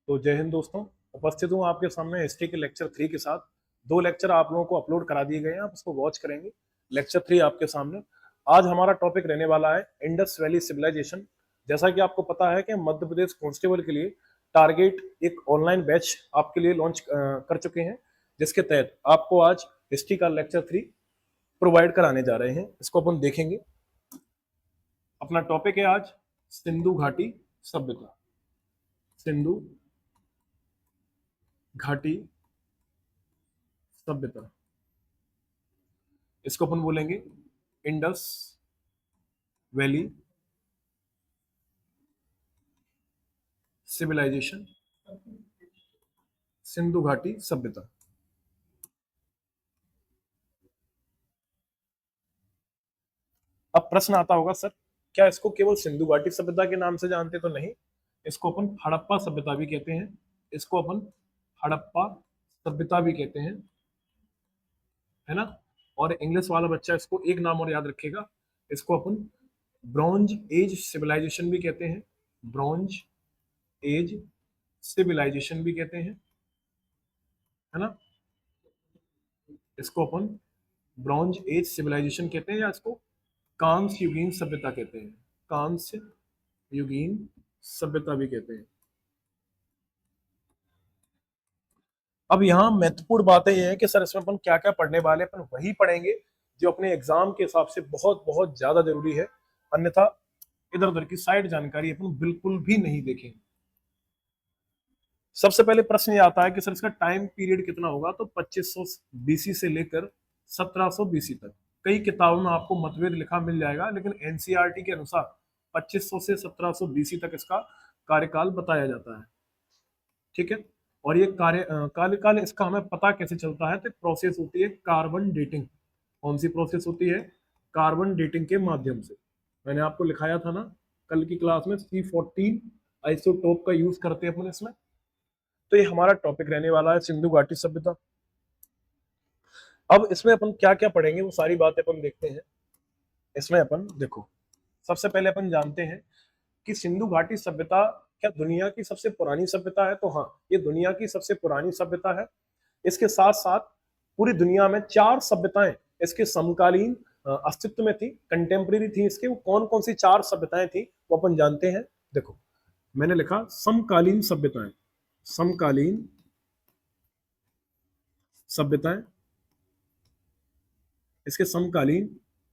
तो जय हिंद दोस्तों। उपस्थित हूँ आपके सामने हिस्ट्री के लेक्चर 3 के साथ। 2 लेक्चर आप लोगों को अपलोड करा दिए गए हैं, आप उसको वॉच करेंगे। लेक्चर 3 आपके सामने। आज हमारा टॉपिक रहने वाला है इंडस वैली सिविलाइजेशन। जैसा कि आपको पता है कि मध्य प्रदेश कांस्टेबल के लिए टारगेट एक ऑनलाइन बैच आपके लिए लॉन्च कर चुके हैं, जिसके तहत आपको आज हिस्ट्री का लेक्चर 3 प्रोवाइड कराने जा रहे हैं। इसको अपन देखेंगे। अपना टॉपिक है आज सिंधु घाटी सभ्यता। सिंधु घाटी सभ्यता, इसको अपन बोलेंगे इंडस वैली सिविलाइजेशन, सिंधु घाटी सभ्यता। अब प्रश्न आता होगा, सर क्या इसको केवल सिंधु घाटी सभ्यता के नाम से जानते? तो नहीं, इसको अपन हड़प्पा सभ्यता भी कहते हैं। इसको अपन हड़प्पा सभ्यता भी कहते हैं, है ना। और इंग्लिश वाला बच्चा इसको एक नाम और याद रखेगा, इसको अपन ब्रॉन्ज एज सिविलाइजेशन भी कहते हैं। ब्रॉन्ज एज सिविलाइजेशन भी कहते हैं, है ना। इसको अपन ब्रॉन्ज एज सिविलाइजेशन कहते हैं, या इसको कांस्य युगीन सभ्यता कहते हैं। कांस्य युगीन सभ्यता भी कहते हैं। अब यहाँ महत्वपूर्ण बातें ये है कि सर इसमें अपन क्या क्या पढ़ने वाले, अपन वही पढ़ेंगे जो अपने एग्जाम के हिसाब से बहुत बहुत ज्यादा जरूरी है। अन्यथा इधर उधर की साइड जानकारी अपन बिल्कुल भी नहीं देखेंगे। सबसे पहले प्रश्न ये आता है कि सर इसका टाइम पीरियड कितना होगा? तो 2500 बीसी से लेकर 1700 बीसी तक। कई किताबों में आपको मतभेद लिखा मिल जाएगा, लेकिन एनसीईआरटी के अनुसार 2500 से 1700 बीसी तक इसका कार्यकाल बताया जाता है। ठीक है। और ये कार्यकाल इसका हमें पता कैसे चलता है? तो प्रोसेस होती है कार्बन डेटिंग। कौन सी प्रोसेस होती है? कार्बन डेटिंग के माध्यम से। मैंने आपको लिखाया था ना कल की क्लास में, C14 आइसोटोप का यूज करते हैं अपन इसमें। तो ये हमारा टॉपिक रहने वाला है सिंधु घाटी सभ्यता। अब इसमें अपन क्या क्या पढ़ेंगे वो सारी बातें अपन देखते हैं। इसमें अपन देखो, सबसे पहले अपन जानते हैं कि सिंधु घाटी सभ्यता क्या दुनिया की सबसे पुरानी सभ्यता है? तो हाँ, ये दुनिया की सबसे पुरानी सभ्यता है। इसके साथ साथ पूरी दुनिया में 4 सभ्यताएं इसके समकालीन अस्तित्व में थी, कंटेम्प्रेरी थी इसके। वो कौन कौन सी 4 सभ्यताएं थी वो अपन जानते हैं। देखो, मैंने लिखा समकालीन सभ्यताएं। समकालीन सभ्यताएं, इसके समकालीन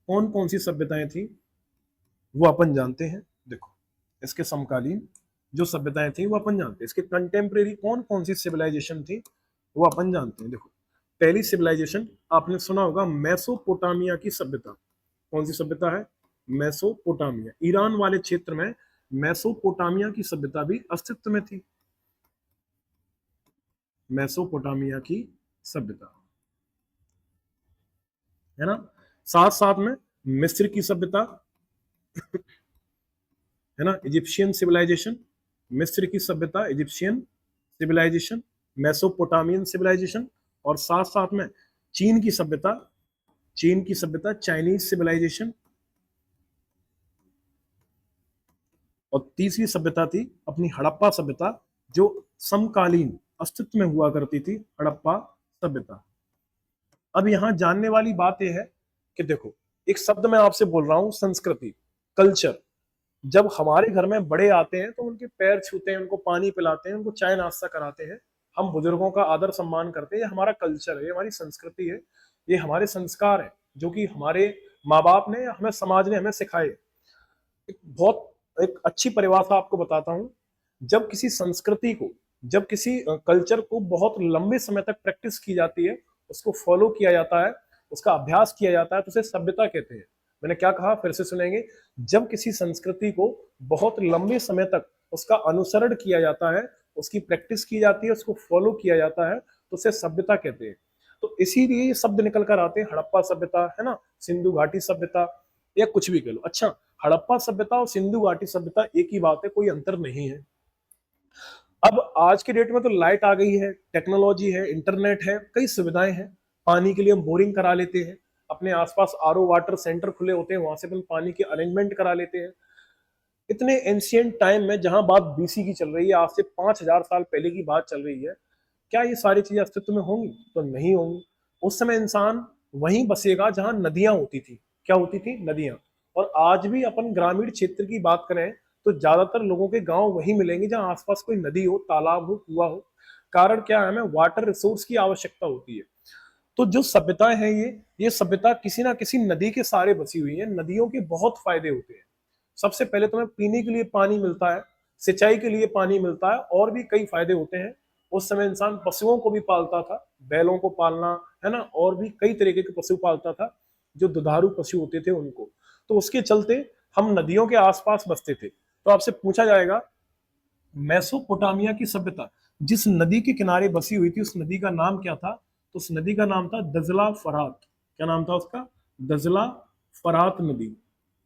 कौन कौन सी सभ्यताएं थी वो अपन जानते हैं। देखो, इसके समकालीन जो सभ्यताएं थी वो अपन जानते हैं। इसके कंटेम्प्रेरी कौन कौन सी सिविलाइजेशन थी वो अपन जानते हैं। देखो, पहली सिविलाइजेशन आपने सुना होगा मेसोपोटामिया की सभ्यता। कौन सी सभ्यता है? मेसोपोटामिया। ईरान वाले क्षेत्र में मेसोपोटामिया की सभ्यता भी अस्तित्व में थी। मेसोपोटामिया की सभ्यता, है ना। साथ साथ में मिस्र की सभ्यता, है ना। इजिप्शियन सिविलाइजेशन, मिस्र की सभ्यता, इजिप्शियन सिविलाइजेशन, मेसोपोटामियन सिविलाइजेशन। और साथ साथ में चीन की सभ्यता, चीन की सभ्यता, चाइनीज सिविलाइजेशन। और तीसरी सभ्यता थी अपनी हड़प्पा सभ्यता, जो समकालीन अस्तित्व में हुआ करती थी, हड़प्पा सभ्यता। अब यहां जानने वाली बात यह है कि देखो, एक शब्द मैं आपसे बोल रहा हूं, संस्कृति, कल्चर। जब हमारे घर में बड़े आते हैं तो उनके पैर छूते हैं, उनको पानी पिलाते हैं, उनको चाय नाश्ता कराते हैं, हम बुजुर्गों का आदर सम्मान करते हैं। ये हमारा कल्चर है, ये हमारी संस्कृति है, ये हमारे संस्कार है, जो कि हमारे माँ बाप ने, हमें समाज ने हमें सिखाए। एक अच्छी परिभाषा आपको बताता हूँ। जब किसी संस्कृति को, जब किसी कल्चर को बहुत लंबे समय तक प्रैक्टिस की जाती है, उसको फॉलो किया जाता है, उसका अभ्यास किया जाता है, तो उसे सभ्यता कहते हैं। मैंने क्या कहा, फिर से सुनेंगे। जब किसी संस्कृति को बहुत लंबे समय तक उसका अनुसरण किया जाता है, उसकी प्रैक्टिस की जाती है, उसको फॉलो किया जाता है, तो उसे सभ्यता कहते हैं। तो इसीलिए ये शब्द निकल कर आते हैं, हड़प्पा सभ्यता, है ना, सिंधु घाटी सभ्यता, या कुछ भी कह लो। अच्छा, हड़प्पा सभ्यता और सिंधु घाटी सभ्यता एक ही बात है, कोई अंतर नहीं है। अब आज के डेट में तो लाइट आ गई है, टेक्नोलॉजी है, इंटरनेट है, कई सुविधाएं हैं। पानी के लिए हम बोरिंग करा लेते हैं, अपने आसपास आरओ वाटर सेंटर खुले होते हैं, वहां से अपन पानी के अरेंजमेंट करा लेते हैं। इतने एंशियंट टाइम में, जहां बात बीसी की चल रही है, आज से 5000 साल पहले की बात चल रही है, क्या ये सारी चीजें अस्तित्व में होंगी? तो नहीं होंगी। उस समय इंसान वहीं बसेगा जहां नदियां होती थी। क्या होती थी? नदियां। और आज भी अपन ग्रामीण क्षेत्र की बात करें तो ज्यादातर लोगों के गांव वही मिलेंगे जहां आसपास कोई नदी हो, तालाब हो, कुआं हो। कारण क्या है? हमें वाटर रिसोर्स की आवश्यकता होती है। तो जो सभ्यताएं हैं, ये सभ्यता किसी ना किसी नदी के सहारे बसी हुई है। नदियों के बहुत फायदे होते हैं। सबसे पहले तो हमें पीने के लिए पानी मिलता है, सिंचाई के लिए पानी मिलता है, और भी कई फायदे होते हैं। उस समय इंसान पशुओं को भी पालता था, बैलों को पालना, है ना, और भी कई तरीके के पशु पालता था, जो दुधारू पशु होते थे उनको। तो उसके चलते हम नदियों के आसपास बसते थे। तो आपसे पूछा जाएगा, मेसोपोटामिया की सभ्यता जिस नदी के किनारे बसी हुई थी, उस नदी का नाम क्या था? तो उस नदी का नाम था दजला फरात। क्या नाम था उसका? दजला फरात नदी,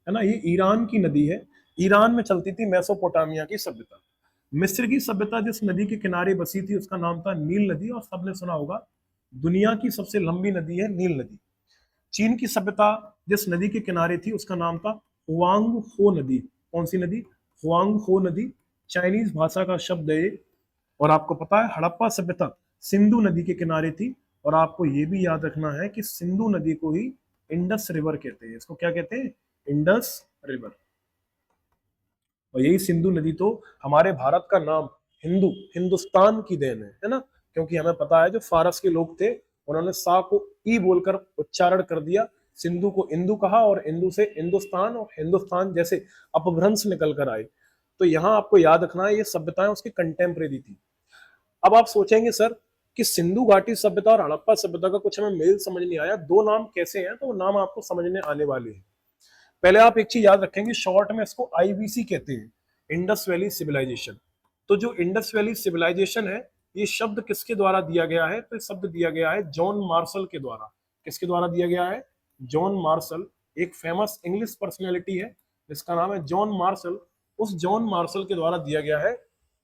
है ना। ये ईरान की नदी है। ईरान में चलती थी मेसोपोटामिया की सभ्यता। मिस्र की सभ्यता जिस नदी के किनारे बसी थी, उसका नाम था नील नदी, और सबने सुना होगा दुनिया की सबसे लंबी नदी है नील नदी। चीन की सभ्यता जिस नदी के किनारे थी, उसका नाम था हुआंग हो नदी। कौन सी नदी? हुआंग हो नदी। चाइनीज भाषा का शब्द है ये। और आपको पता है, हड़प्पा सभ्यता सिंधु नदी के किनारे थी। और आपको ये भी याद रखना है कि सिंधु नदी को ही इंडस रिवर कहते हैं। इसको क्या कहते हैं? Indus river. और यही सिंधु नदी तो हमारे भारत का नाम हिंदू, हिंदुस्तान की देन है ना। क्योंकि हमें पता है, जो फारस के लोग थे, उन्होंने सा को ई बोलकर उच्चारण कर दिया, सिंधु को इंदु कहा, और इंदु से हिंदुस्तान, और हिंदुस्तान जैसे अपभ्रंश निकल कर आए। तो यहाँ आपको याद रखना है, ये सभ्यताएं उसकी कंटेम्प्रेरी थी। अब आप सोचेंगे सर कि सिंधु घाटी सभ्यता और हड़प्पा सभ्यता का कुछ हमें मेल समझ नहीं आया, दो नाम कैसे हैं? तो वो नाम आपको समझने आने वाले हैं। पहले आप एक चीज याद रखेंगे, शॉर्ट में इसको आईवीसी कहते हैं, इंडस वैली सिविलाइजेशन। तो जो इंडस वैली सिविलाइजेशन है, ये शब्द किसके द्वारा दिया गया है? तो शब्द दिया गया है जॉन मार्शल के द्वारा। किसके द्वारा दिया गया है? John Marshall. एक फेमस इंग्लिश पर्सनैलिटी है जिसका नाम है जॉन मार्शल। उस जॉन मार्शल के द्वारा दिया गया है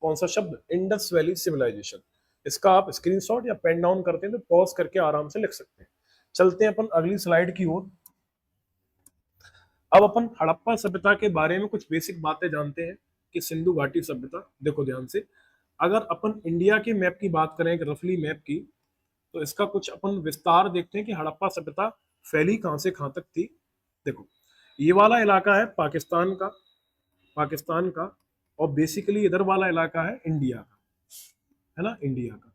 कौन सा शब्द? Indus Valley civilisation. इसका आप स्क्रीनशॉट या पेन डाउन करते हैं तो पॉज करके आराम से लिख सकते हैं। चलते हैं अपन अगली स्लाइड की ओर। अब अपन हड़प्पा सभ्यता के बारे में कुछ बेसिक बातें जानते हैं कि सिंधु घाटी सभ्यता, देखो ध्यान से, अगर अपन इंडिया के मैप की बात करें, एक रफली मैप की, तो इसका कुछ अपन विस्तार देखते हैं कि हड़प्पा सभ्यता फैली कहां से कहां तक थी। देखो, ये वाला इलाका है पाकिस्तान का, पाकिस्तान का, और बेसिकली इधर वाला इलाका है इंडिया का, है ना, इंडिया का।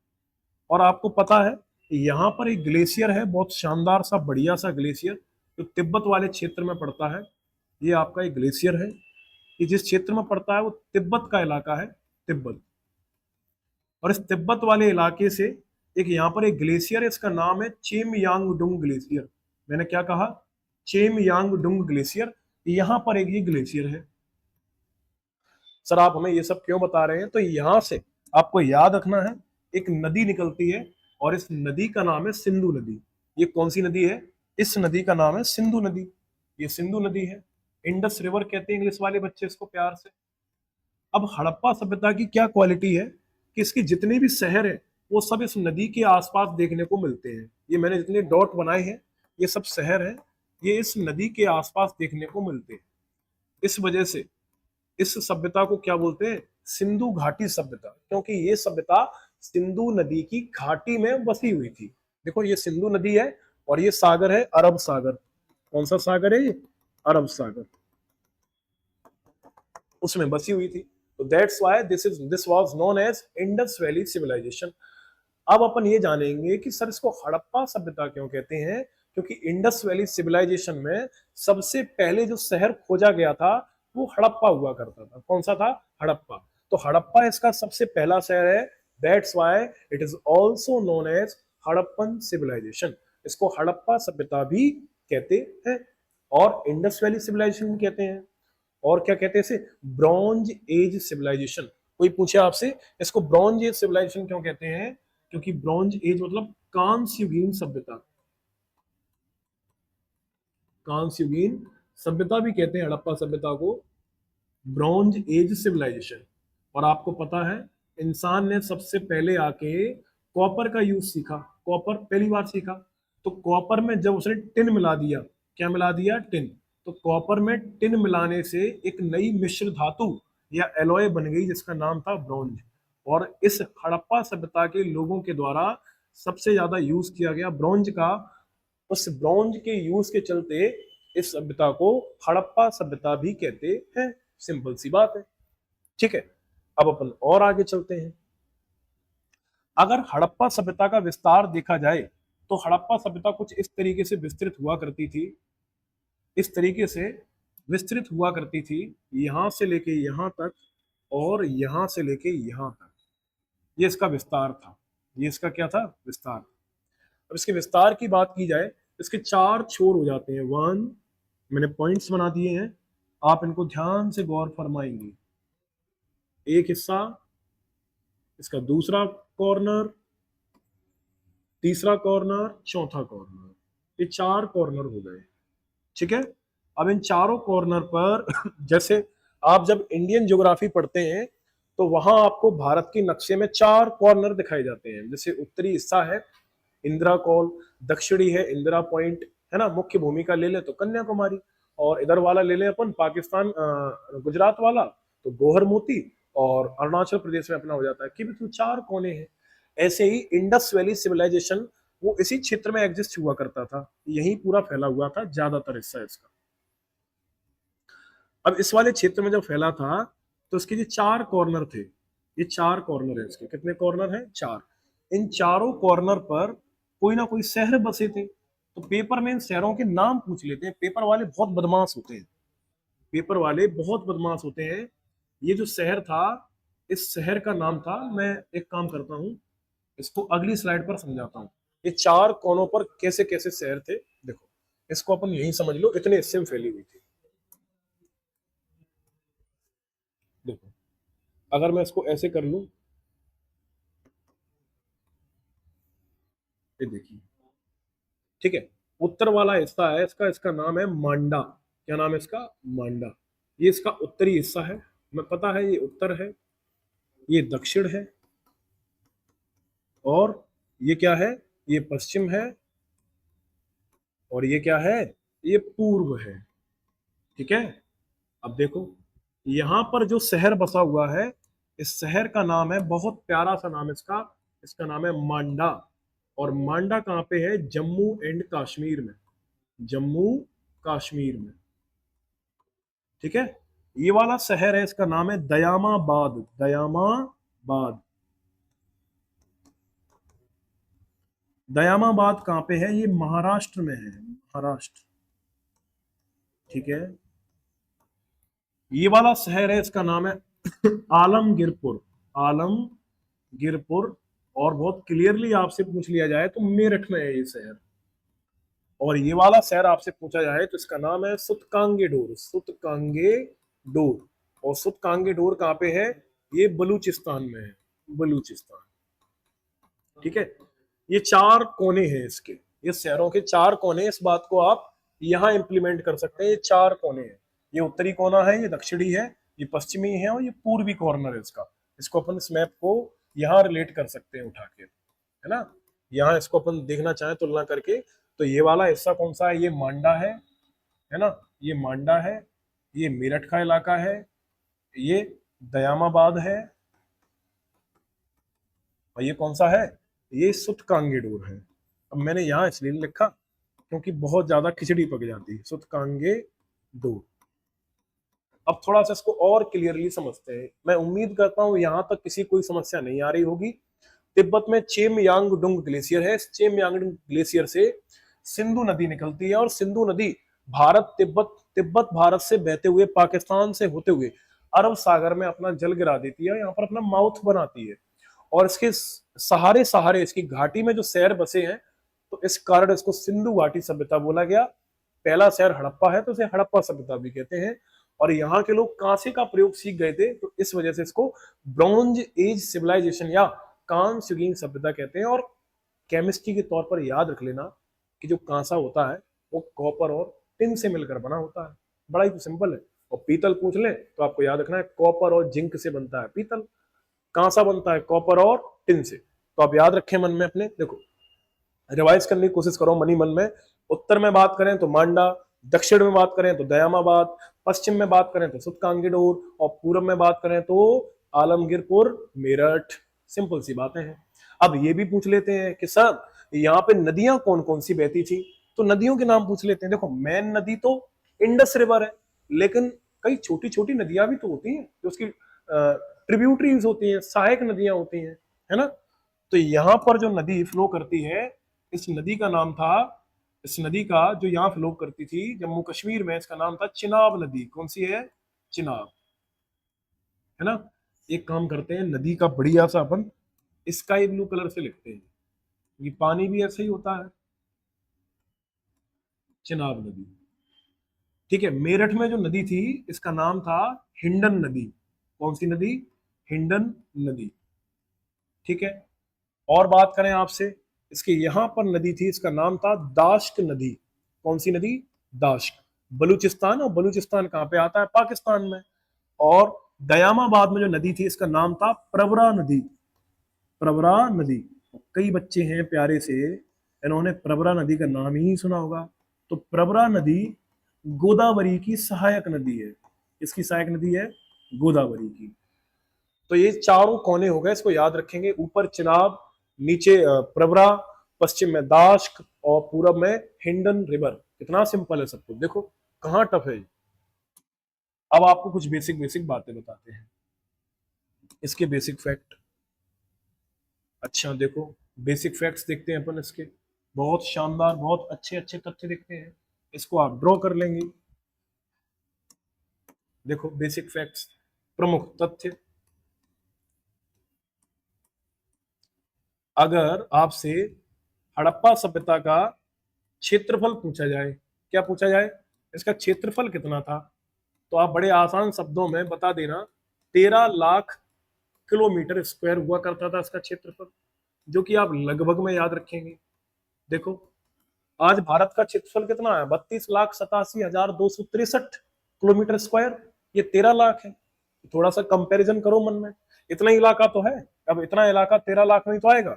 और आपको पता है यहाँ पर एक ग्लेशियर है, बहुत शानदार सा, बढ़िया सा ग्लेशियर, जो तिब्बत वाले क्षेत्र में पड़ता है। ये आपका एक ग्लेशियर है। ये जिस क्षेत्र में पड़ता है वो तिब्बत का इलाका है, तिब्बत। और इस तिब्बत वाले इलाके से एक यहाँ पर एक ग्लेशियर है, इसका नाम है चेमयांगडुंग ग्लेशियर। मैंने क्या कहा? चेमयांगडुंग ग्लेशियर। यहाँ पर एक ये ग्लेशियर है। सर आप हमें ये सब क्यों बता रहे हैं? तो यहां से आपको याद रखना है, एक नदी निकलती है, और इस नदी का नाम है सिंधु नदी। ये कौन सी नदी है? इस नदी का नाम है सिंधु नदी। ये सिंधु नदी है। इंडस रिवर कहते हैं इंग्लिश वाले बच्चे इसको प्यार से। अब हड़प्पा सभ्यता की क्या क्वालिटी है कि इसके जितने भी शहर हैं, वो सब इस नदी के आसपास देखने को मिलते हैं। ये मैंने जितने डॉट बनाए हैं, ये सब शहर हैं, ये इस नदी के आसपास देखने को मिलते हैं। इस वजह से इस सभ्यता को क्या बोलते हैं? सिंधु घाटी सभ्यता, क्योंकि ये सभ्यता सिंधु नदी की घाटी में बसी हुई थी। देखो, ये सिंधु नदी है, और ये सागर है अरब सागर। कौन सा सागर है ये? अरब सागर। उसमें बसी हुई थी। तो that's why this was known as Indus Valley civilisation. अब अपन ये जानेंगे कि सर इसको हड़प्पा सभ्यता क्यों कहते हैं? क्योंकि इंडस वैली सिविलाइजेशन में सबसे पहले जो शहर खोजा गया था वो हड़प्पा हुआ करता था। कौन सा था? हड़प्पा। तो हड़प्पा इसका सबसे पहला शहर है। That's why it is also known as Harappan civilisation. इसको हड़प्पा सभ्यता भी कहते हैं, और इंडस वैली सिविलाइजेशन भी कहते हैं, और क्या कहते हैं इसे? Bronze age civilisation. कोई पूछे आपसे इसको ब्रॉन्ज एज सिविलाइजेशन क्यों कहते हैं? क्योंकि ब्रॉन्ज एज मतलब कांस्य युगीन सभ्यता। कांस्य युगीन सभ्यता भी कहते हैं हड़प्पा सभ्यता को, ब्रॉन्ज एज सिविलाइजेशन। और आपको पता है, इंसान ने सबसे पहले आके कॉपर का यूज सीखा। कॉपर पहली बार सीखा। तो कॉपर में जब उसने टिन मिला दिया, क्या मिला दिया? टिन। तो कॉपर में टिन मिलाने से एक नई मिश्र धातु या एलॉय बन गई जिसका नाम था ब्रॉन्ज। और इस हड़प्पा सभ्यता के लोगों के द्वारा सबसे ज्यादा यूज किया गया ब्रॉन्ज का। उस ब्रॉन्ज के यूज के चलते इस सभ्यता को हड़प्पा सभ्यता भी कहते हैं। सिंपल सी बात है। ठीक है, अब अपन और आगे चलते हैं। अगर हड़प्पा सभ्यता का विस्तार देखा जाए तो हड़प्पा सभ्यता कुछ इस तरीके से विस्तृत हुआ करती थी, इस तरीके से विस्तृत हुआ करती थी, यहां से लेके यहां तक और यहां से लेके यहां तक। ये इसका विस्तार था, ये इसका क्या था, विस्तार। अब इसके विस्तार की बात की जाए, इसके चार छोर हो जाते हैं। वन, मैंने पॉइंट्स बना दिए हैं, आप इनको ध्यान से गौर फरमाएंगे। एक हिस्सा, इसका दूसरा कॉर्नर, तीसरा कॉर्नर, चौथा कॉर्नर, ये चार कॉर्नर हो गए। ठीक है, अब इन चारों कॉर्नर पर जैसे आप जब इंडियन ज्योग्राफी पढ़ते हैं तो वहां आपको भारत के नक्शे में चार कॉर्नर दिखाए जाते हैं। जैसे उत्तरी हिस्सा है इंदिरा कॉल, दक्षिणी है इंदिरा पॉइंट, है ना, मुख्य भूमिका ले ले तो कन्याकुमारी, और इधर वाला ले ले अपन पाकिस्तान गुजरात वाला तो गोहर मोती, और अरुणाचल प्रदेश में अपना हो जाता है कि तो चार कोने हैं। ऐसे ही इंडस वैली सिविलाइजेशन वो इसी क्षेत्र में एग्जिस्ट हुआ करता था, यही पूरा फैला हुआ था ज्यादातर हिस्सा इसका। अब इस वाले क्षेत्र में जब फैला था तो इसके जो चार कॉर्नर थे, ये चार कॉर्नर है इसके, कितने कॉर्नर हैं, चार। इन चारों कॉर्नर पर कोई ना कोई शहर बसे थे। तो पेपर में इन शहरों के नाम पूछ लेते हैं। पेपर वाले बहुत बदमाश होते हैं, पेपर वाले बहुत बदमाश होते हैं। ये जो शहर था, इस शहर का नाम था, मैं एक काम करता हूं, इसको अगली स्लाइड पर समझाता हूं। ये चार कोनों पर कैसे कैसे शहर थे, देखो इसको अपन यही समझ लो, इतने हिस्से में फैली हुई थी। देखो अगर मैं इसको ऐसे कर लूं, ये देखिए, ठीक है, उत्तर वाला हिस्सा है इसका, इसका नाम है मांडा। क्या नाम है इसका, मांडा। ये इसका उत्तरी हिस्सा है, मैं पता है ये उत्तर है, ये दक्षिण है, और ये क्या है, ये पश्चिम है, और ये क्या है, ये पूर्व है। ठीक है, अब देखो यहां पर जो शहर बसा हुआ है, इस शहर का नाम है, बहुत प्यारा सा नाम इसका, इसका नाम है मांडा। और मांडा कहां पे है, जम्मू एंड कश्मीर में, जम्मू कश्मीर में। ठीक है, ये वाला शहर है, इसका नाम है दयामाबाद, दयामाबाद। दयामाबाद कहां पे है, ये महाराष्ट्र में है, महाराष्ट्र। ठीक है, ये वाला शहर है, इसका नाम है आलमगीरपुर, आलमगीरपुर। और बहुत क्लियरली आपसे पूछ लिया जाए तो मेरठ में है ये शहर। और ये वाला शहर आपसे पूछा जाए तो इसका नाम है सुतकांगेडोर, सुतकांगेडोर। और सुतकांगेडोर कहाँ पे है, ये बलूचिस्तान में है, बलूचिस्तान। ठीक है, ये चार कोने हैं इसके, ये शहरों के चार कोने। इस बात को आप यहाँ इंप्लीमेंट कर सकते हैं, ये चार कोने हैं। ये उत्तरी कोना है, ये दक्षिणी है, ये पश्चिमी है, और ये पूर्वी कॉर्नर है इसका। इसको अपन इस मैप को यहाँ रिलेट कर सकते हैं उठा के, है ना। यहाँ इसको अपन देखना चाहें तुलना करके, तो ये वाला हिस्सा कौन सा है, ये मांडा है ना, ये मांडा है, ये मेरठ का इलाका है, ये दयामाबाद है, और ये कौन सा है, ये सुतकांगेडोर है। अब मैंने यहाँ इसलिए लिखा क्योंकि बहुत ज्यादा खिचड़ी पक जाती है, सुतकांगेडोर। अब थोड़ा सा इसको और क्लियरली समझते हैं। मैं उम्मीद करता हूं यहां तक किसी कोई समस्या नहीं आ रही होगी। तिब्बत में चेमयांगडुंग ग्लेशियर है, इस चेमयांगडुंग ग्लेशियर से सिंधु नदी निकलती है, और सिंधु नदी भारत तिब्बत, तिब्बत भारत से बहते हुए पाकिस्तान से होते हुए अरब सागर में अपना जल गिरा देती है, यहाँ पर अपना माउथ बनाती है। और इसके सहारे सहारे इसकी घाटी में जो शहर बसे हैं, तो इस कारण इसको सिंधु घाटी सभ्यता बोला गया। पहला शहर हड़प्पा है तो इसे हड़प्पा सभ्यता भी कहते हैं। और यहाँ के लोग कांसे का प्रयोग सीख गए थे, तो इस वजह से इसको ब्रॉन्ज एज सिविलाइजेशन या कांस्य युगीन सभ्यता कहते हैं। और केमिस्ट्री के तौर पर याद रख लेना कि जो कांसा होता है वो कॉपर और टिन से मिलकर बना होता है, बड़ा ही तो सिंपल है। और पीतल पूछ ले तो आपको याद रखना है कॉपर और जिंक से बनता है पीतल, कांसा बनता है कॉपर और टिन से। तो आप याद रखें मन में अपने, देखो रिवाइज करने की कोशिश करो मनी मन में। उत्तर में बात करें तो मांडा, दक्षिण में बात करें तो दयामाबाद, पश्चिम में बात करें तो सुतकांगीडोर, और पूर्व में बात करें तो आलमगीरपुर, मेरठ। सिंपल सी बातें हैं। अब ये भी पूछ लेते हैं कि सर यहाँ पे नदियां कौन कौन सी बहती थी, तो नदियों के नाम पूछ लेते हैं। देखो मेन नदी तो इंडस रिवर है, लेकिन कई छोटी छोटी नदियां भी तो होती हैं जो उसकी ट्रिब्यूटरीज होती हैं, सहायक नदियां होती हैं, है ना। तो यहाँ पर जो नदी फ्लो करती है, इस नदी का नाम था, इस नदी का जो यहाँ फ्लो करती थी जम्मू कश्मीर में, इसका नाम था चिनाब नदी। कौन सी है? चिनाब, है ना। एक काम करते हैं, नदी का बढ़िया सा अपन स्काई ब्लू कलर से लिखते हैं, ये पानी भी ऐसे ही होता है, चिनाब नदी। ठीक है, मेरठ में जो नदी थी इसका नाम था हिंडन नदी। कौन सी नदी? हिंडन नदी। ठीक है, और बात करें आपसे, इसके यहां पर नदी थी, इसका नाम था दाश्क नदी। कौन सी नदी? दाश्क। बलूचिस्तान, और बलूचिस्तान कहां पे आता है? पाकिस्तान में। और दयामाबाद में जो नदी थी इसका नाम था प्रवरा नदी। प्रवरा नदी। कई बच्चे हैं प्यारे से, इन्होंने प्रवरा नदी का नाम ही नहीं सुना होगा। तो प्रवरा नदी गोदावरी की सहायक नदी है। इसकी सहायक नदी है गोदावरी की। तो ये चारों कोने हो गए, इसको याद रखेंगे। ऊपर चिनाब, नीचे प्रवरा, पश्चिम में दाश्क, और पूरब में हिंडन रिवर। कितना सिंपल है सब कुछ, देखो कहाँ टफ है। अब आपको कुछ बेसिक बेसिक बातें बताते हैं, इसके बेसिक फैक्ट। अच्छा देखो, बेसिक फैक्ट्स देखते हैं अपन इसके, बहुत शानदार, बहुत अच्छे अच्छे तथ्य देखते हैं। इसको आप ड्रॉ कर लेंगे। देखो बेसिक फैक्ट्स, प्रमुख तथ्य। अगर आपसे हड़प्पा सभ्यता का क्षेत्रफल पूछा जाए, क्या पूछा जाए? इसका क्षेत्रफल कितना था, तो आप बड़े आसान शब्दों में बता देना, 13 लाख किलोमीटर स्क्वायर हुआ करता था इसका क्षेत्रफल, जो कि आप लगभग में याद रखेंगे। देखो आज भारत का क्षेत्रफल कितना है? 32,87,263 किलोमीटर स्क्वायर। ये 13 लाख है। थोड़ा सा कंपैरिजन करो मन में, इतना ही इलाका तो है। अब इतना इलाका 13 लाख में तो आएगा।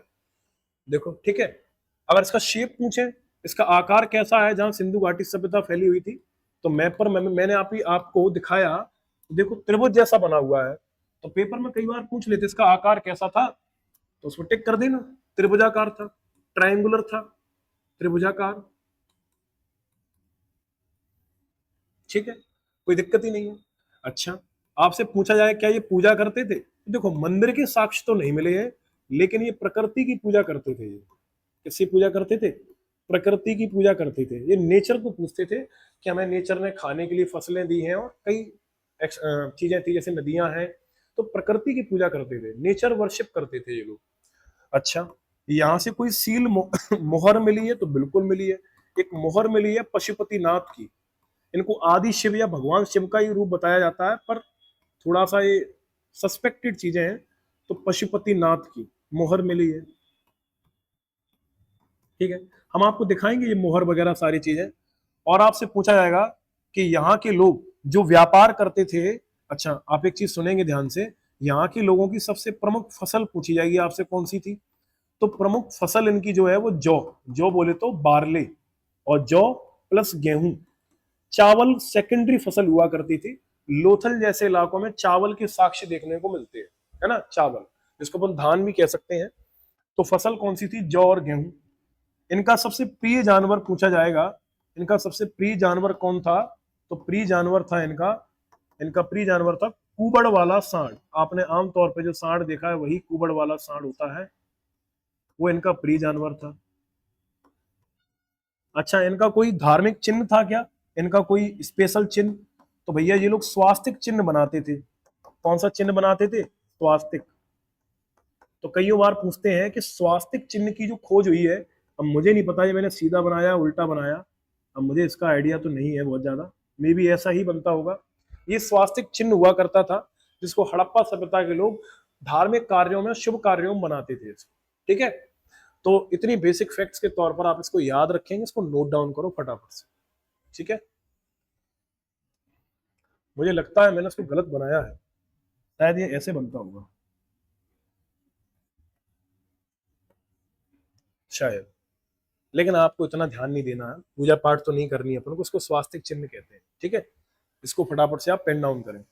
देखो ठीक है। अगर इसका शेप पूछे, इसका आकार कैसा है, जहां सिंधु घाटी सभ्यता फैली हुई थी, तो मैप पर मैंने आपको दिखाया, देखो त्रिभुज जैसा बना हुआ है। तो पेपर में कई बार पूछ लेते इसका आकार कैसा था, तो उसको टिक कर देना, त्रिभुजाकार था, ट्रायंगुलर था, त्रिभुजाकार। ठीक है, कोई दिक्कत ही नहीं है। अच्छा, आपसे पूछा जाए क्या ये पूजा करते थे, देखो मंदिर के साक्ष्य तो नहीं मिले हैं, लेकिन ये प्रकृति की पूजा करते थे। ये किसकी पूजा करते थे? प्रकृति की पूजा करते थे। ये नेचर को पूछते थे कि हमें नेचर ने खाने के लिए फसलें दी हैं, और कई चीजें थी, जैसे नदियां हैं। तो प्रकृति की पूजा करते थे, नेचर वर्शिप करते थे ये लोग। अच्छा, यहाँ से कोई सील मोहर मिली है, तो बिल्कुल मिली है। एक मोहर मिली है पशुपतिनाथ की। इनको आदि शिव या भगवान शिव का ही रूप बताया जाता है, पर थोड़ा सा ये सस्पेक्टेड चीजें हैं। तो पशुपतिनाथ की मोहर मिली है। ठीक है, हम आपको दिखाएंगे ये मोहर वगैरह सारी चीजें। और आपसे पूछा जाएगा कि यहाँ के लोग जो व्यापार करते थे, अच्छा आप एक चीज सुनेंगे ध्यान से, यहाँ के लोगों की सबसे प्रमुख फसल पूछी जाएगी आपसे, कौन सी थी? तो प्रमुख फसल इनकी जो है वो जौ। जौ बोले तो बारले, और जौ प्लस गेहूं। चावल सेकेंडरी फसल हुआ करती थी। लोथल जैसे इलाकों में चावल के साक्ष्य देखने को मिलते हैं, है ना। चावल, जिसको अपन धान भी कह सकते हैं। तो फसल कौन सी थी? जौ और गेहूं। इनका सबसे प्रिय जानवर पूछा जाएगा, इनका सबसे प्रिय जानवर कौन था? तो प्रिय जानवर था इनका, इनका प्रिय जानवर था कुबड़ वाला सांड। आपने आमतौर पर जो सांड देखा है वही कुबड़ वाला सांड होता है, वो इनका प्रिय जानवर था। अच्छा, इनका कोई धार्मिक चिन्ह था क्या? इनका कोई स्पेशल चिन्ह? तो भैया ये लोग स्वास्तिक चिन्ह बनाते थे। कौन सा चिन्ह बनाते थे? स्वास्तिक। तो कई बार पूछते हैं कि स्वास्तिक चिन्ह की जो खोज हुई है, अब मुझे नहीं पता ये मैंने सीधा बनाया उल्टा बनाया, अब मुझे इसका आइडिया तो नहीं है बहुत ज्यादा, मे भी ऐसा ही बनता होगा। ये स्वास्तिक चिन्ह हुआ करता था, जिसको हड़प्पा सभ्यता के लोग धार्मिक कार्यों में, शुभ कार्यों में बनाते थे इसको। ठीक है, तो इतनी बेसिक फैक्ट्स के तौर पर आप इसको याद रखेंगे, इसको नोट डाउन करो फटाफट से। ठीक है, मुझे लगता है मैंने इसको गलत बनाया है, शायद ये ऐसे बनता होगा, शायद। लेकिन आपको इतना ध्यान नहीं देना है, पूजा पाठ तो नहीं करनी है अपन को, उसको स्वास्तिक चिन्ह कहते हैं। ठीक है, इसको फटाफट से आप पेन डाउन करें।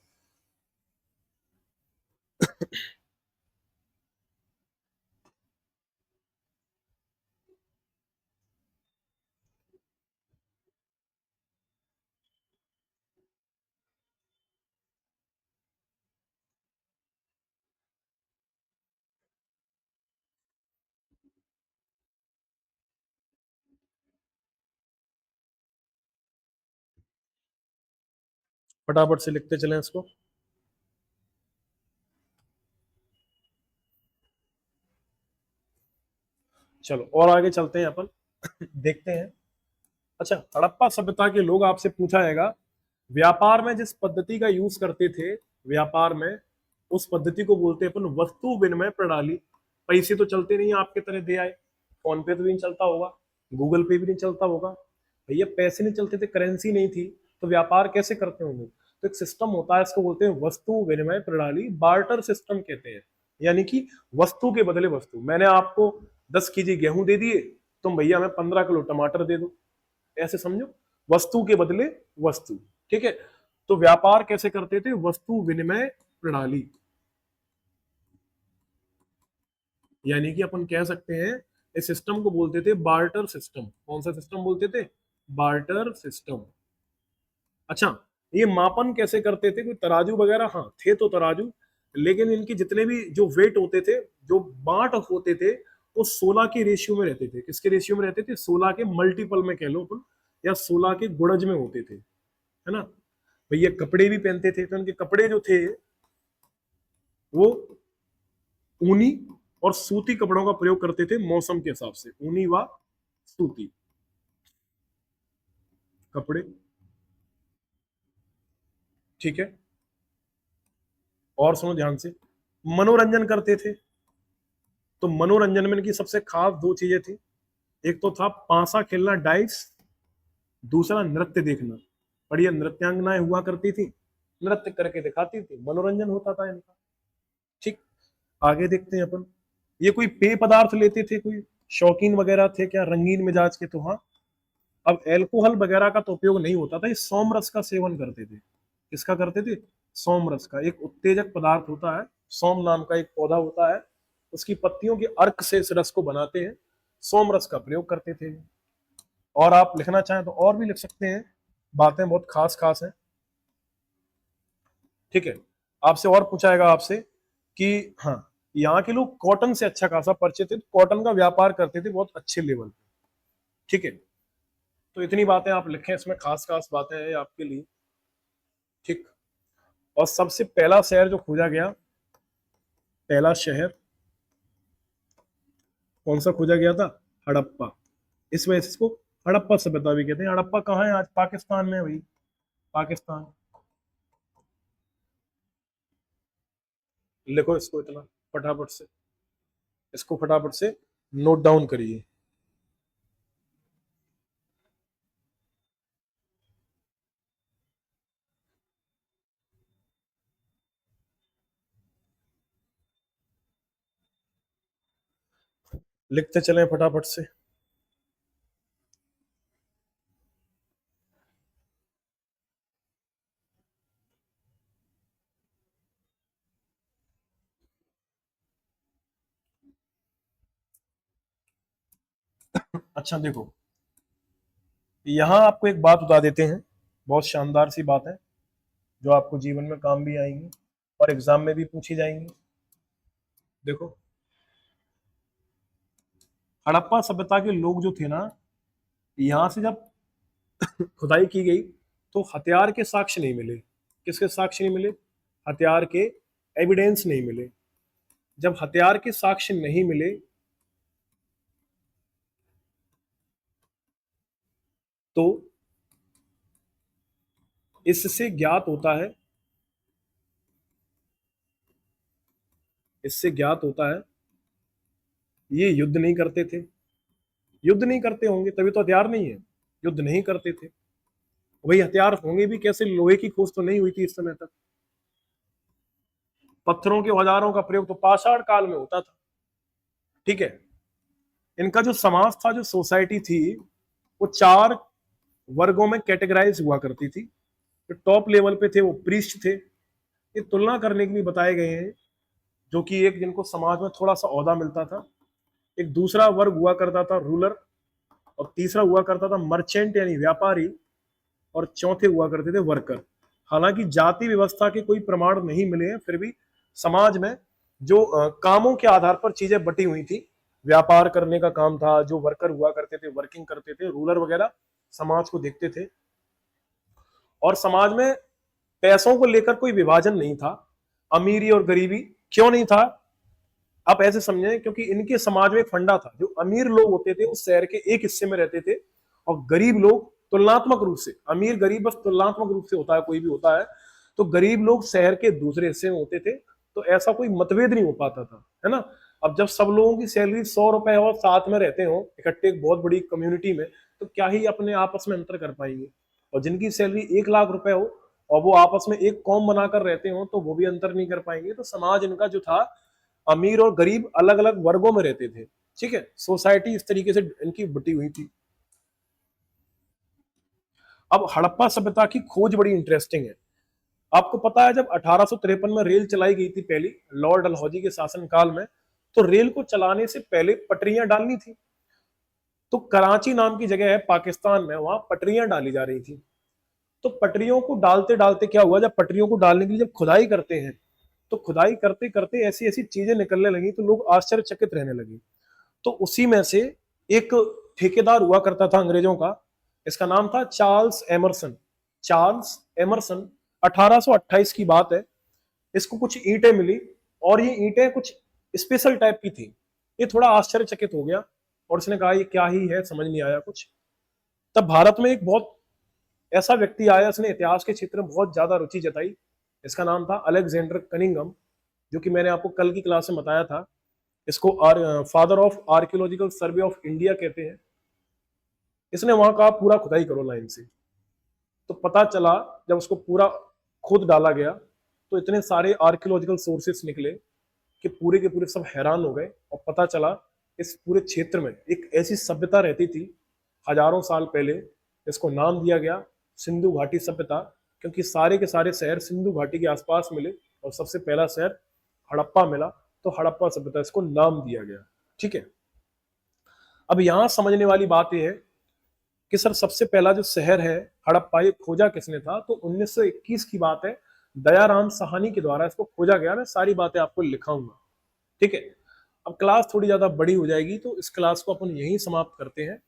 फटाफट से लिखते चलें इसको। चलो और आगे चलते हैं अपन, देखते हैं। अच्छा, हड़प्पा सभ्यता के लोग, आपसे पूछा जाएगा व्यापार में जिस पद्धति का यूज करते थे, व्यापार में उस पद्धति को बोलते हैं अपन वस्तु विनिमय प्रणाली। पैसे तो चलते नहीं आपके तरह दे आए, फोन पे तो नहीं चलता होगा, गूगल पे भी नहीं चलता होगा, भैया पैसे नहीं चलते थे, करेंसी नहीं थी, तो व्यापार कैसे करते होंगे? तो एक सिस्टम होता है, इसको बोलते हैं वस्तु विनिमय प्रणाली, बार्टर सिस्टम कहते हैं। यानी कि वस्तु के बदले वस्तु, मैंने आपको 10 केजी गेहूं दे दिए, तुम भैया हमें 15 किलो टमाटर दे दो, ऐसे समझो, वस्तु के बदले वस्तु। ठीक है, तो व्यापार कैसे करते थे? वस्तु विनिमय प्रणाली। यानी कि अपन कह सकते हैं इस सिस्टम को बोलते थे बार्टर सिस्टम। कौन सा सिस्टम बोलते थे? Barter system. अच्छा, ये मापन कैसे करते थे? कोई तराजू वगैरह, हाँ थे तो तराजू, लेकिन इनके जितने भी जो वेट होते थे, जो बांट होते थे, वो 16 के रेशियो में रहते थे। किसके रेशियो में रहते थे? 16 के मल्टीपल में कह लो अपन, या 16 के गुणज में होते थे, है ना। भैया कपड़े भी पहनते थे, तो उनके कपड़े जो थे वो ऊनी और सूती कपड़ों का प्रयोग करते थे, मौसम के हिसाब से, ऊनी व सूती कपड़े। ठीक है, और सुनो ध्यान से, मनोरंजन करते थे। तो मनोरंजन में इनकी सबसे खास दो चीजें थी, एक तो था पांसा खेलना, डाइस, दूसरा नृत्य देखना। बढ़िया नृत्यांगनाएं हुआ करती थी, नृत्य करके दिखाती थी, मनोरंजन होता था इनका। ठीक, आगे देखते हैं अपन। ये कोई पेय पदार्थ लेते थे, कोई शौकीन वगैरह थे क्या रंगीन मिजाज के? तो हाँ, अब एल्कोहल वगैरह का तो उपयोग नहीं होता था, ये सोमरस का सेवन करते थे। किसका करते थे? सोमरस का। एक उत्तेजक पदार्थ होता है, सोम नाम का एक पौधा होता है, उसकी पत्तियों के अर्क से इस रस को बनाते हैं, सोमरस का प्रयोग करते थे। और आप लिखना चाहें तो और भी लिख सकते हैं, बातें बहुत खास खास हैं। ठीक है, आपसे और पूछा जाएगा आपसे कि हाँ, यहाँ के लोग कॉटन से अच्छा खासा परिचित थे, कॉटन का व्यापार करते थे बहुत अच्छे लेवल पे। ठीक है, तो इतनी बातें आप लिखें, इसमें खास खास बातें हैं आपके लिए। ठीक, और सबसे पहला शहर जो खोजा गया, पहला शहर कौन सा खोजा गया था? हड़प्पा। इस वजह से इसको हड़प्पा सभ्यता भी कहते हैं। हड़प्पा कहाँ है? आज पाकिस्तान में है भाई, पाकिस्तान। लिखो इसको इतना फटाफट से, इसको फटाफट से नोट डाउन करिए। लिखते चलें फटाफट से। अच्छा देखो, यहाँ आपको एक बात बता देते हैं, बहुत शानदार सी बात है, जो आपको जीवन में काम भी आएंगी और एग्जाम में भी पूछी जाएंगी। देखो, हड़प्पा सभ्यता के लोग जो थे ना, यहाँ से जब खुदाई की गई तो हथियार के साक्ष्य नहीं मिले। किसके साक्ष्य नहीं मिले? हथियार के एविडेंस नहीं मिले। जब हथियार के साक्ष्य नहीं मिले, तो इससे ज्ञात होता है, इससे ज्ञात होता है ये युद्ध नहीं करते थे। युद्ध नहीं करते होंगे तभी तो हथियार नहीं है, युद्ध नहीं करते थे। वही हथियार होंगे भी कैसे? लोहे की खोज तो नहीं हुई थी इस समय तक। पत्थरों के औजारों का प्रयोग तो पाषाण काल में होता था। ठीक है, इनका जो समाज था, जो सोसाइटी थी, वो 4 वर्गों में कैटेगराइज हुआ करती थी। जो टॉप लेवल पे थे वो प्रीस्ट थे, ये तुलना करने के लिए बताए गए हैं, जो कि एक जिनको समाज में थोड़ा सा ओहदा मिलता था। एक दूसरा वर्ग हुआ करता था रूलर, और तीसरा हुआ करता था मर्चेंट यानी व्यापारी, और चौथे हुआ करते थे वर्कर। हालांकि जाति व्यवस्था के कोई प्रमाण नहीं मिले हैं, फिर भी समाज में जो कामों के आधार पर चीजें बटी हुई थी, व्यापार करने का काम था, जो वर्कर हुआ करते थे वर्किंग करते थे, रूलर वगैरह समाज को देखते थे। और समाज में पैसों को लेकर कोई विभाजन नहीं था, अमीरी और गरीबी। क्यों नहीं था? आप ऐसे समझें, क्योंकि इनके समाज में एक फंडा था, जो अमीर लोग होते थे उस शहर के एक हिस्से में रहते थे, और गरीब लोग तुलनात्मक रूप से, अमीर गरीब बस तुलनात्मक रूप से होता है, कोई भी होता है, तो गरीब लोग शहर के दूसरे हिस्से में होते थे। तो ऐसा कोई मतभेद नहीं हो पाता था, है ना। अब जब सब लोगों की सैलरी 100 रुपए और साथ में रहते हो इकट्ठे एक बहुत बड़ी कम्युनिटी में, तो क्या ही अपने आपस में अंतर कर पाएंगे। और जिनकी सैलरी 1 लाख रुपए हो और वो आपस में एक कौम बनाकर रहते हो, तो वो भी अंतर नहीं कर पाएंगे। तो समाज इनका जो था, अमीर और गरीब अलग अलग वर्गों में रहते थे, ठीक है। सोसाइटी इस तरीके से इनकी बटी हुई थी। अब हड़प्पा सभ्यता की खोज बड़ी इंटरेस्टिंग है। आपको पता है, जब 1853 में रेल चलाई गई थी पहली, लॉर्ड डलहौजी के शासनकाल में, तो रेल को चलाने से पहले पटरियां डालनी थी। तो कराची नाम की जगह है पाकिस्तान में, वहां पटरियां डाली जा रही थी। तो पटरियों को डालते डालते क्या हुआ, जब पटरियों को डालने के लिए जब खुदाई करते हैं, तो खुदाई करते करते ऐसी ऐसी चीजें निकलने लगी, तो लोग आश्चर्यचकित रहने लगे। तो उसी में से एक ठेकेदार हुआ करता था अंग्रेजों का, इसका नाम था चार्ल्स एमरसन। चार्ल्स एमरसन, 1828 की बात है। इसको कुछ ईंटें मिली, और ये ईंटें कुछ स्पेशल टाइप की थी। ये थोड़ा आश्चर्यचकित हो गया, और इसने कहा ये क्या ही है, समझ नहीं आया कुछ। तब भारत में एक बहुत ऐसा व्यक्ति आया, उसने इतिहास के क्षेत्र में बहुत ज्यादा रुचि जताई। इसका नाम था अलेक्जेंडर कनिंगम, जो कि मैंने आपको कल की क्लास में बताया था। इसको father of archaeological survey of India कहते हैं। इसने वहां कहा पूरा खुदाई करो लाइन से। तो पता चला, जब उसको पूरा खुद डाला गया, तो इतने सारे आर्कियोलॉजिकल सोर्सेस निकले कि पूरे के पूरे सब हैरान हो गए। और पता चला इस पूरे क्षेत्र में एक ऐसी सभ्यता रहती थी हजारों साल पहले। इसको नाम दिया गया सिंधु घाटी सभ्यता, क्योंकि सारे के सारे शहर सिंधु घाटी के आसपास मिले, और सबसे पहला शहर हड़प्पा मिला, तो हड़प्पा सभ्यता इसको नाम दिया गया, ठीक है। अब यहां समझने वाली बात यह है कि सर सबसे पहला जो शहर है हड़प्पा, ये खोजा किसने था? तो 1921 की बात है, दयाराम साहनी के द्वारा इसको खोजा गया। मैं सारी बातें आपको लिखाऊंगा, ठीक है। अब क्लास थोड़ी ज्यादा बड़ी हो जाएगी, तो इस क्लास को अपन यहीं समाप्त करते हैं।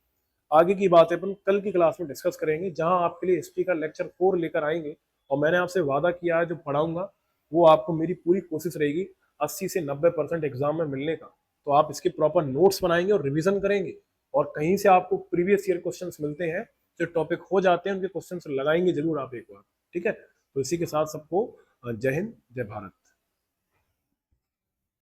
आगे की बातें अपन कल की क्लास में डिस्कस करेंगे, जहां आपके लिए हिस्ट्री का लेक्चर 4 लेकर आएंगे। और मैंने आपसे वादा किया है, जो पढ़ाऊंगा वो आपको मेरी पूरी कोशिश रहेगी 80 से 90% एग्जाम में मिलने का। तो आप इसके प्रॉपर नोट्स बनाएंगे और रिवीजन करेंगे, और कहीं से आपको प्रीवियस ईयर क्वेश्चंस मिलते हैं जो टॉपिक हो जाते हैं, उनके क्वेश्चंस लगाएंगे जरूर आप एक बार, ठीक है। तो इसी के साथ सबको जय हिंद, जय भारत।